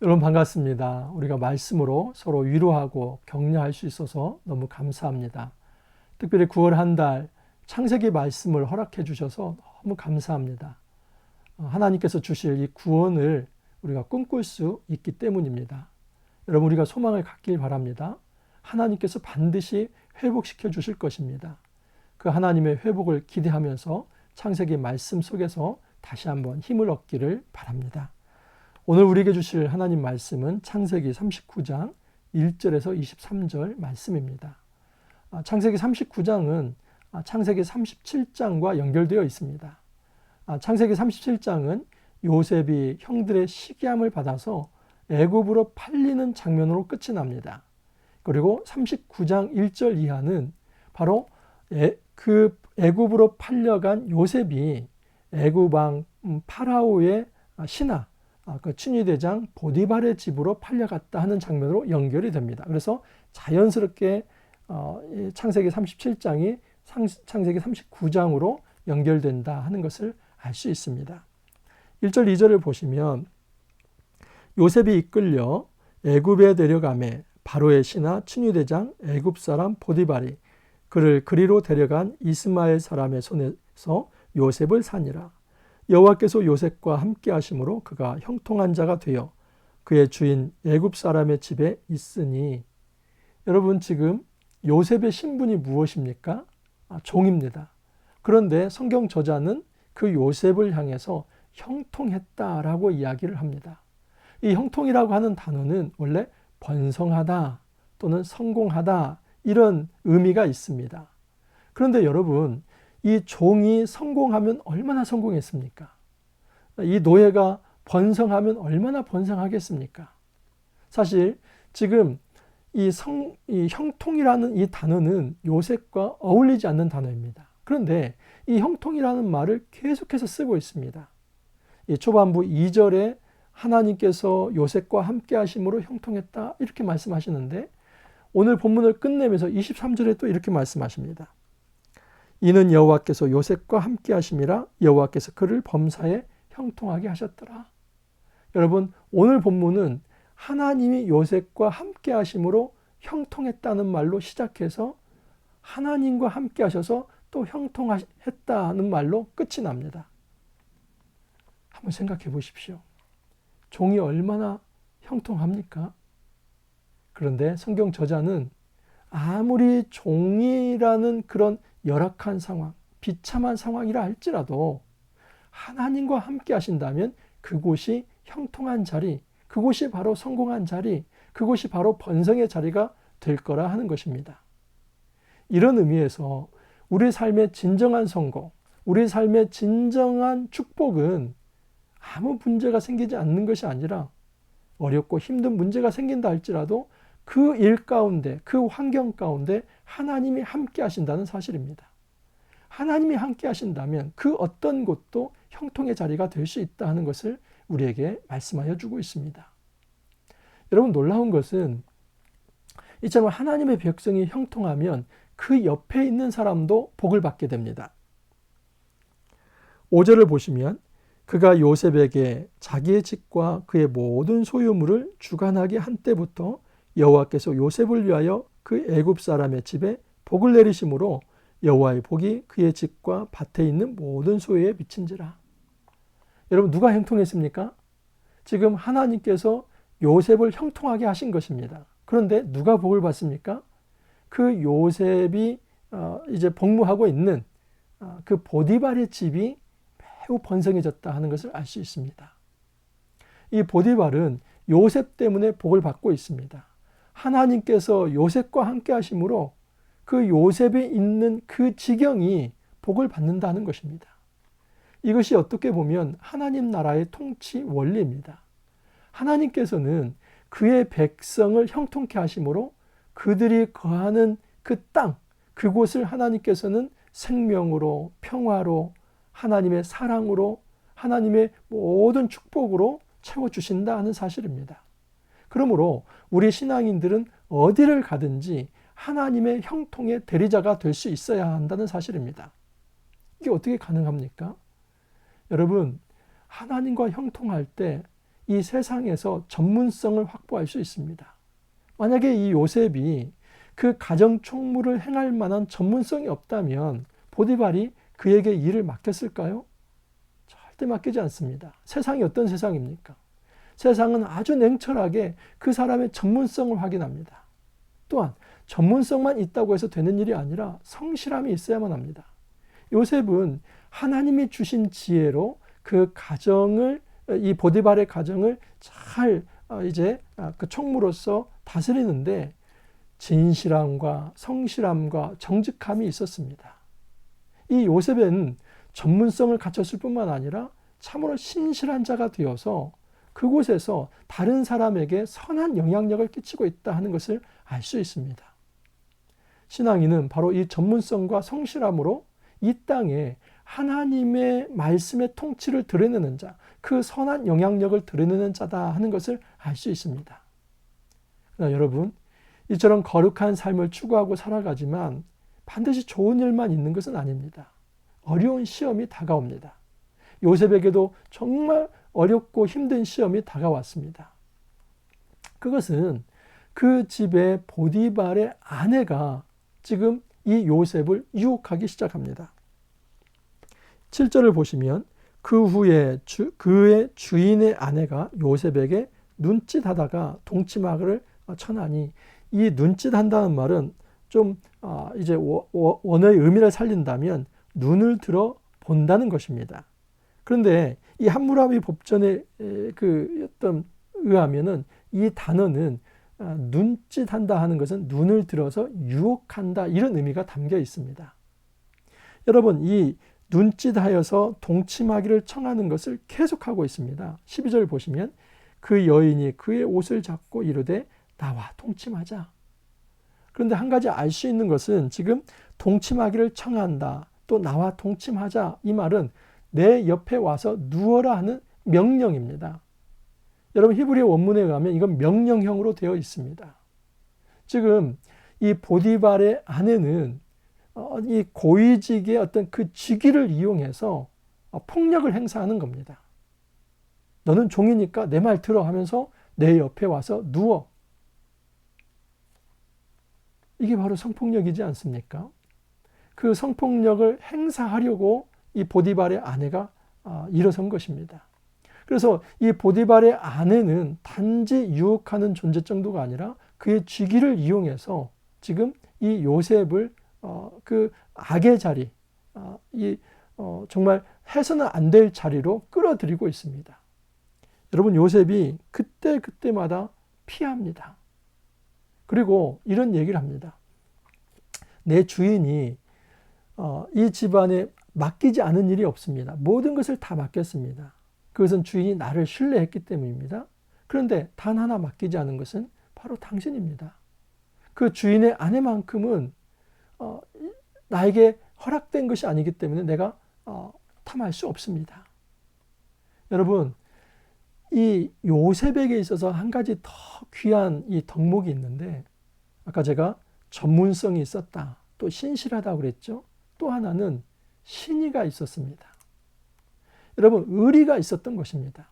여러분 반갑습니다. 우리가 말씀으로 서로 위로하고 격려할 수 있어서 너무 감사합니다. 특별히 9월 한 달 창세기 말씀을 허락해 주셔서 너무 감사합니다. 하나님께서 주실 이 구원을 우리가 꿈꿀 수 있기 때문입니다. 여러분 우리가 소망을 갖길 바랍니다. 하나님께서 반드시 회복시켜 주실 것입니다. 그 하나님의 회복을 기대하면서 창세기 말씀 속에서 다시 한번 힘을 얻기를 바랍니다. 오늘 우리에게 주실 하나님 말씀은 창세기 39장 1절에서 23절 말씀입니다. 창세기 39장은 창세기 37장과 연결되어 있습니다. 창세기 37장은 요셉이 형들의 시기함을 받아서 애굽으로 팔리는 장면으로 끝이 납니다. 그리고 39장 1절 이하는 바로 그 애굽으로 팔려간 요셉이 애굽 왕 파라오의 신하 그 친위대장 보디발의 집으로 팔려갔다 하는 장면으로 연결이 됩니다. 그래서 자연스럽게 창세기 37장이 창세기 39장으로 연결된다 하는 것을 알 수 있습니다. 1절 2절을 보시면 요셉이 이끌려 애굽에 데려가매 바로의 신하 친위대장 애굽 사람 보디발이 그를 그리로 데려간 이스마엘 사람의 손에서 요셉을 산이라. 여호와께서 요셉과 함께 하심으로 그가 형통한 자가 되어 그의 주인 애굽 사람의 집에 있으니. 여러분 지금 요셉의 신분이 무엇입니까? 종입니다. 그런데 성경 저자는 그 요셉을 향해서 형통했다라고 이야기를 합니다. 이 형통이라고 하는 단어는 원래 번성하다 또는 성공하다 이런 의미가 있습니다. 그런데 여러분 이 종이 성공하면 얼마나 성공했습니까? 이 노예가 번성하면 얼마나 번성하겠습니까? 사실 지금 이 형통이라는 이 단어는 요셉과 어울리지 않는 단어입니다. 그런데 이 형통이라는 말을 계속해서 쓰고 있습니다. 이 초반부 2절에 하나님께서 요셉과 함께 하심으로 형통했다 이렇게 말씀하시는데 오늘 본문을 끝내면서 23절에 또 이렇게 말씀하십니다. 이는 여호와께서 요셉과 함께 하심이라 여호와께서 그를 범사에 형통하게 하셨더라. 여러분 오늘 본문은 하나님이 요셉과 함께 하심으로 형통했다는 말로 시작해서 하나님과 함께 하셔서 또 형통했다는 말로 끝이 납니다. 한번 생각해 보십시오. 종이 얼마나 형통합니까? 그런데 성경 저자는 아무리 종이라는 그런 열악한 상황, 비참한 상황이라 할지라도 하나님과 함께 하신다면 그곳이 형통한 자리, 그곳이 바로 성공한 자리, 그곳이 바로 번성의 자리가 될 거라 하는 것입니다. 이런 의미에서 우리 삶의 진정한 성공, 우리 삶의 진정한 축복은 아무 문제가 생기지 않는 것이 아니라 어렵고 힘든 문제가 생긴다 할지라도 그 일 가운데, 그 환경 가운데 하나님이 함께 하신다는 사실입니다. 하나님이 함께 하신다면 그 어떤 곳도 형통의 자리가 될 수 있다 하는 것을 우리에게 말씀하여 주고 있습니다. 여러분 놀라운 것은 이처럼 하나님의 백성이 형통하면 그 옆에 있는 사람도 복을 받게 됩니다. 5절을 보시면 그가 요셉에게 자기의 집과 그의 모든 소유물을 주관하게 한 때부터 여호와께서 요셉을 위하여 그 애굽 사람의 집에 복을 내리심으로 여호와의 복이 그의 집과 밭에 있는 모든 소유에 미친지라. 여러분 누가 형통했습니까? 지금 하나님께서 요셉을 형통하게 하신 것입니다. 그런데 누가 복을 받습니까? 그 요셉이 이제 복무하고 있는 그 보디발의 집이 매우 번성해졌다 하는 것을 알 수 있습니다. 이 보디발은 요셉 때문에 복을 받고 있습니다. 하나님께서 요셉과 함께 하심으로 그 요셉에 있는 그 지경이 복을 받는다는 것입니다. 이것이 어떻게 보면 하나님 나라의 통치 원리입니다. 하나님께서는 그의 백성을 형통케 하심으로 그들이 거하는 그 땅, 그곳을 하나님께서는 생명으로, 평화로, 하나님의 사랑으로, 하나님의 모든 축복으로 채워주신다 하는 사실입니다. 그러므로 우리 신앙인들은 어디를 가든지 하나님의 형통의 대리자가 될 수 있어야 한다는 사실입니다. 이게 어떻게 가능합니까? 여러분, 하나님과 형통할 때 이 세상에서 전문성을 확보할 수 있습니다. 만약에 이 요셉이 그 가정 총무를 행할 만한 전문성이 없다면 보디발이 그에게 일을 맡겼을까요? 절대 맡기지 않습니다. 세상이 어떤 세상입니까? 세상은 아주 냉철하게 그 사람의 전문성을 확인합니다. 또한 전문성만 있다고 해서 되는 일이 아니라 성실함이 있어야만 합니다. 요셉은 하나님이 주신 지혜로 그 가정을, 이 보디발의 가정을 잘 이제 그 총무로서 다스리는데 진실함과 성실함과 정직함이 있었습니다. 이 요셉은 전문성을 갖췄을 뿐만 아니라 참으로 신실한 자가 되어서 그곳에서 다른 사람에게 선한 영향력을 끼치고 있다 하는 것을 알 수 있습니다. 신앙인은 바로 이 전문성과 성실함으로 이 땅에 하나님의 말씀의 통치를 드러내는 자, 그 선한 영향력을 드러내는 자다 하는 것을 알 수 있습니다. 그러나 여러분, 이처럼 거룩한 삶을 추구하고 살아가지만 반드시 좋은 일만 있는 것은 아닙니다. 어려운 시험이 다가옵니다. 요셉에게도 정말 어렵고 힘든 시험이 다가왔습니다. 그것은 그 집의 보디발의 아내가 지금 이 요셉을 유혹하기 시작합니다. 7절을 보시면 그 후에 그의 주인의 아내가 요셉에게 눈짓하다가 동치마를 쳐나니, 이 눈짓한다는 말은 좀 이제 원어의 의미를 살린다면 눈을 들어 본다는 것입니다. 그런데 이 함무라비 법전에 그 어떤 의하면은 이 단어는 눈짓한다 하는 것은 눈을 들어서 유혹한다, 이런 의미가 담겨 있습니다. 여러분, 이 눈짓하여서 동침하기를 청하는 것을 계속하고 있습니다. 12절 보시면 그 여인이 그의 옷을 잡고 이르되 나와 동침하자. 그런데 한 가지 알 수 있는 것은 지금 동침하기를 청한다, 또 나와 동침하자, 이 말은 내 옆에 와서 누워라 하는 명령입니다. 여러분, 히브리 원문에 의하면 이건 명령형으로 되어 있습니다. 지금 이 보디발의 아내는 이 고위직의 어떤 그 직위를 이용해서 폭력을 행사하는 겁니다. 너는 종이니까 내 말 들어 하면서 내 옆에 와서 누워. 이게 바로 성폭력이지 않습니까? 그 성폭력을 행사하려고 이 보디발의 아내가 일어선 것입니다. 그래서 이 보디발의 아내는 단지 유혹하는 존재 정도가 아니라 그의 직위를 이용해서 지금 이 요셉을 그 악의 자리, 정말 해서는 안 될 자리로 끌어들이고 있습니다. 여러분, 요셉이 그때마다 피합니다. 그리고 이런 얘기를 합니다. 내 주인이 이 집안에 맡기지 않은 일이 없습니다. 모든 것을 다 맡겼습니다. 그것은 주인이 나를 신뢰했기 때문입니다. 그런데 단 하나 맡기지 않은 것은 바로 당신입니다. 그 주인의 아내만큼은 나에게 허락된 것이 아니기 때문에 내가 탐할 수 없습니다. 여러분, 이 요셉에게 있어서 한 가지 더 귀한 이 덕목이 있는데, 아까 제가 전문성이 있었다, 또 신실하다고 그랬죠. 또 하나는 신의가 있었습니다. 여러분, 의리가 있었던 것입니다.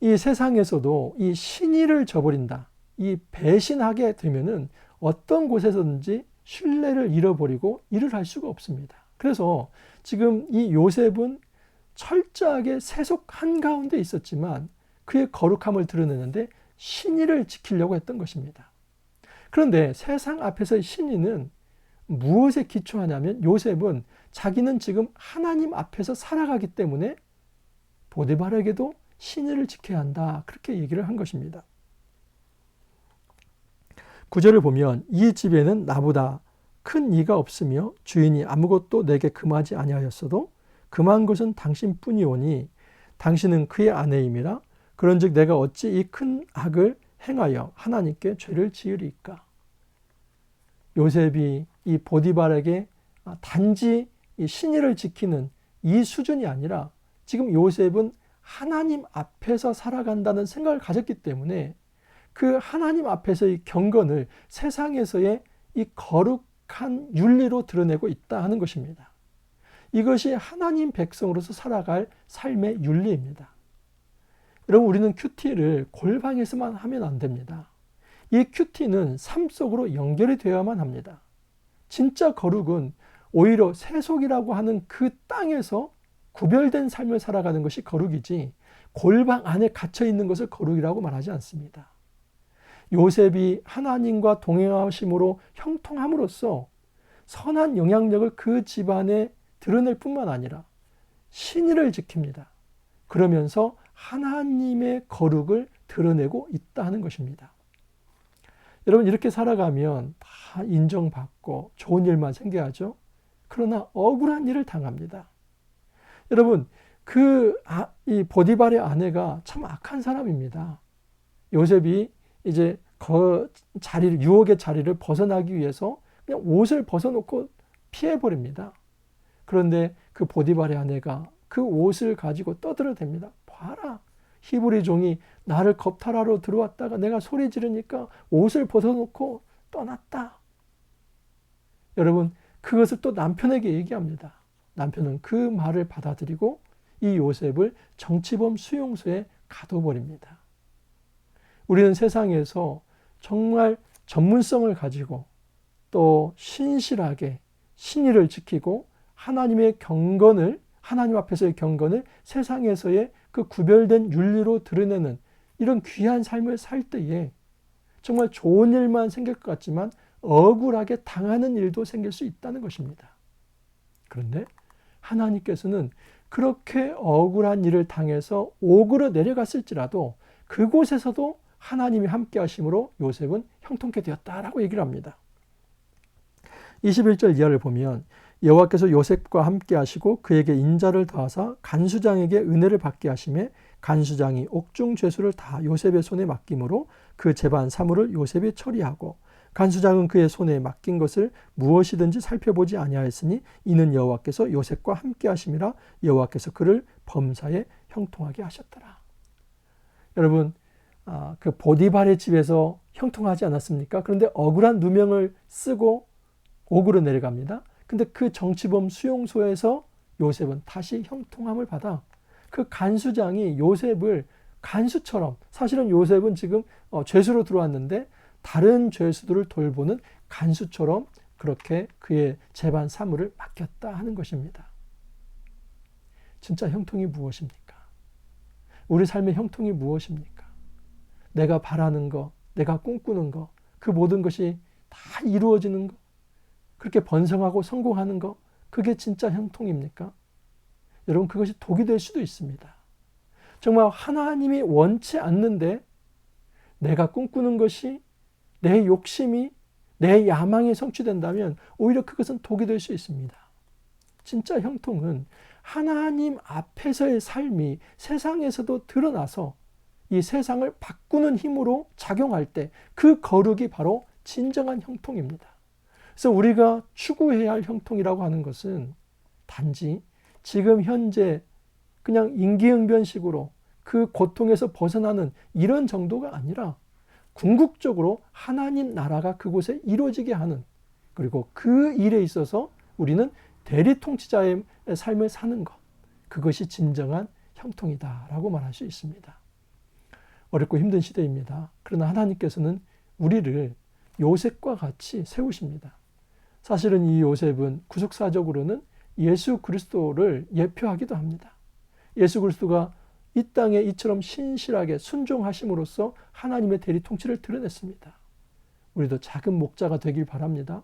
이 세상에서도 이 신의를 저버린다, 이 배신하게 되면은 어떤 곳에서든지 신뢰를 잃어버리고 일을 할 수가 없습니다. 그래서 지금 이 요셉은 철저하게 세속 한가운데 있었지만 그의 거룩함을 드러내는데 신의를 지키려고 했던 것입니다. 그런데 세상 앞에서의 신의는 무엇에 기초하냐면, 요셉은 자기는 지금 하나님 앞에서 살아가기 때문에 보디발에게도 신의를 지켜야 한다, 그렇게 얘기를 한 것입니다. 9절을 보면 이 집에는 나보다 큰 이가 없으며 주인이 아무것도 내게 금하지 아니하였어도 금한 것은 당신뿐이오니 당신은 그의 아내임이라. 그런즉 내가 어찌 이 큰 악을 행하여 하나님께 죄를 지으리까. 요셉이 이 보디발에게 단지 이 신의를 지키는 이 수준이 아니라 지금 요셉은 하나님 앞에서 살아간다는 생각을 가졌기 때문에 그 하나님 앞에서의 경건을 세상에서의 이 거룩한 윤리로 드러내고 있다 하는 것입니다. 이것이 하나님 백성으로서 살아갈 삶의 윤리입니다. 여러분, 우리는 큐티를 골방에서만 하면 안 됩니다. 이 큐티는 삶 속으로 연결이 되어야만 합니다. 진짜 거룩은 오히려 세속이라고 하는 그 땅에서 구별된 삶을 살아가는 것이 거룩이지 골방 안에 갇혀 있는 것을 거룩이라고 말하지 않습니다. 요셉이 하나님과 동행하심으로 형통함으로써 선한 영향력을 그 집안에 드러낼 뿐만 아니라 신의를 지킵니다. 그러면서 하나님의 거룩을 드러내고 있다 하는 것입니다. 여러분, 이렇게 살아가면 다 인정받고 좋은 일만 생겨야죠. 그러나 억울한 일을 당합니다. 여러분, 이 보디발의 아내가 참 악한 사람입니다. 요셉이 이제 유혹의 자리를 벗어나기 위해서 그냥 옷을 벗어놓고 피해버립니다. 그런데 그 보디발의 아내가 그 옷을 가지고 떠들어댑니다. 봐라, 히브리 종이 나를 겁탈하러 들어왔다가 내가 소리 지르니까 옷을 벗어놓고 떠났다. 여러분, 그것을 또 남편에게 얘기합니다. 남편은 그 말을 받아들이고 이 요셉을 정치범 수용소에 가둬버립니다. 우리는 세상에서 정말 전문성을 가지고 또 신실하게 신의를 지키고 하나님의 경건을, 하나님 앞에서의 경건을 세상에서의 그 구별된 윤리로 드러내는 이런 귀한 삶을 살 때에 정말 좋은 일만 생길 것 같지만 억울하게 당하는 일도 생길 수 있다는 것입니다. 그런데 하나님께서는 그렇게 억울한 일을 당해서 옥으로 내려갔을지라도 그곳에서도 하나님이 함께 하심으로 요셉은 형통케 되었다라고 얘기를 합니다. 21절 이하를 보면 여호와께서 요셉과 함께 하시고 그에게 인자를 더하사 간수장에게 은혜를 받게 하심에 간수장이 옥중 죄수를 다 요셉의 손에 맡김으로 그 재반 사물을 요셉이 처리하고 간수장은 그의 손에 맡긴 것을 무엇이든지 살펴보지 아니하였으니 이는 여호와께서 요셉과 함께 하심이라 여호와께서 그를 범사에 형통하게 하셨더라. 여러분, 그 보디발의 집에서 형통하지 않았습니까? 그런데 억울한 누명을 쓰고 옥으로 내려갑니다. 근데 그 정치범 수용소에서 요셉은 다시 형통함을 받아 그 간수장이 요셉을 간수처럼, 사실은 요셉은 지금 죄수로 들어왔는데 다른 죄수들을 돌보는 간수처럼 그렇게 그의 재반 사물을 맡겼다 하는 것입니다. 진짜 형통이 무엇입니까? 우리 삶의 형통이 무엇입니까? 내가 바라는 것, 내가 꿈꾸는 것, 그 모든 것이 다 이루어지는 것, 그렇게 번성하고 성공하는 것, 그게 진짜 형통입니까? 여러분, 그것이 독이 될 수도 있습니다. 정말 하나님이 원치 않는데 내가 꿈꾸는 것이, 내 욕심이, 내 야망이 성취된다면 오히려 그것은 독이 될 수 있습니다. 진짜 형통은 하나님 앞에서의 삶이 세상에서도 드러나서 이 세상을 바꾸는 힘으로 작용할 때 그 거룩이 바로 진정한 형통입니다. 그래서 우리가 추구해야 할 형통이라고 하는 것은 단지 지금 현재 그냥 임기응변식으로 그 고통에서 벗어나는 이런 정도가 아니라 궁극적으로 하나님 나라가 그곳에 이루어지게 하는, 그리고 그 일에 있어서 우리는 대리통치자의 삶을 사는 것, 그것이 진정한 형통이다라고 말할 수 있습니다. 어렵고 힘든 시대입니다. 그러나 하나님께서는 우리를 요셉과 같이 세우십니다. 사실은 이 요셉은 구속사적으로는 예수 그리스도를 예표하기도 합니다. 예수 그리스도가 이 땅에 이처럼 신실하게 순종하심으로써 하나님의 대리 통치를 드러냈습니다. 우리도 작은 목자가 되길 바랍니다.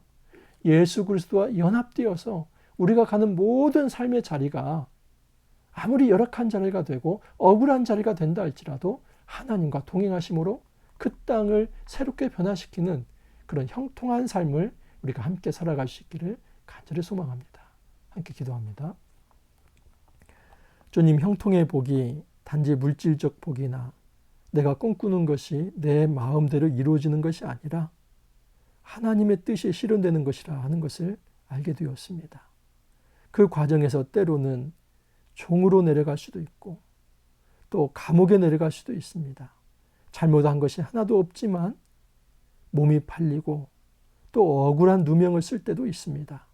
예수 그리스도와 연합되어서 우리가 가는 모든 삶의 자리가 아무리 열악한 자리가 되고 억울한 자리가 된다 할지라도 하나님과 동행하심으로 그 땅을 새롭게 변화시키는 그런 형통한 삶을 우리가 함께 살아갈 수 있기를 간절히 소망합니다. 함께 기도합니다. 주님, 형통의 복이 단지 물질적 복이나 내가 꿈꾸는 것이 내 마음대로 이루어지는 것이 아니라 하나님의 뜻이 실현되는 것이라 하는 것을 알게 되었습니다. 그 과정에서 때로는 종으로 내려갈 수도 있고 또 감옥에 내려갈 수도 있습니다. 잘못한 것이 하나도 없지만 몸이 팔리고 또 억울한 누명을 쓸 때도 있습니다.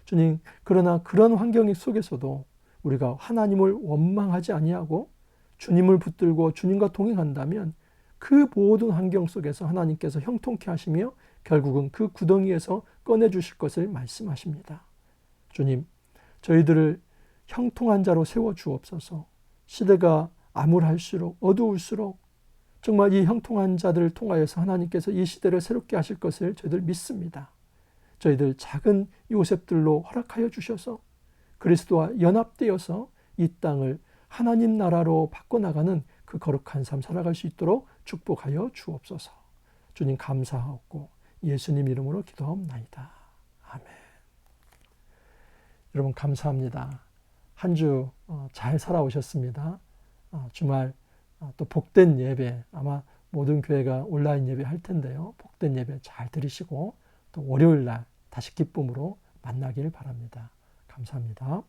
주님, 그러나 그런 환경 속에서도 우리가 하나님을 원망하지 아니하고 주님을 붙들고 주님과 동행한다면 그 모든 환경 속에서 하나님께서 형통케 하시며 결국은 그 구덩이에서 꺼내주실 것을 말씀하십니다. 주님, 저희들을 형통한 자로 세워주옵소서. 시대가 암울할수록 어두울수록 정말 이 형통한 자들을 통하여서 하나님께서 이 시대를 새롭게 하실 것을 저희들 믿습니다. 저희들 작은 요셉들로 허락하여 주셔서 그리스도와 연합되어서 이 땅을 하나님 나라로 바꿔나가는 그 거룩한 삶 살아갈 수 있도록 축복하여 주옵소서. 주님 감사하옵고 예수님 이름으로 기도하옵나이다. 아멘. 여러분 감사합니다. 한 주 잘 살아오셨습니다. 주말 또 복된 예배, 아마 모든 교회가 온라인 예배 할 텐데요. 복된 예배 잘 들으시고 또 월요일 날 다시 기쁨으로 만나길 바랍니다. 감사합니다.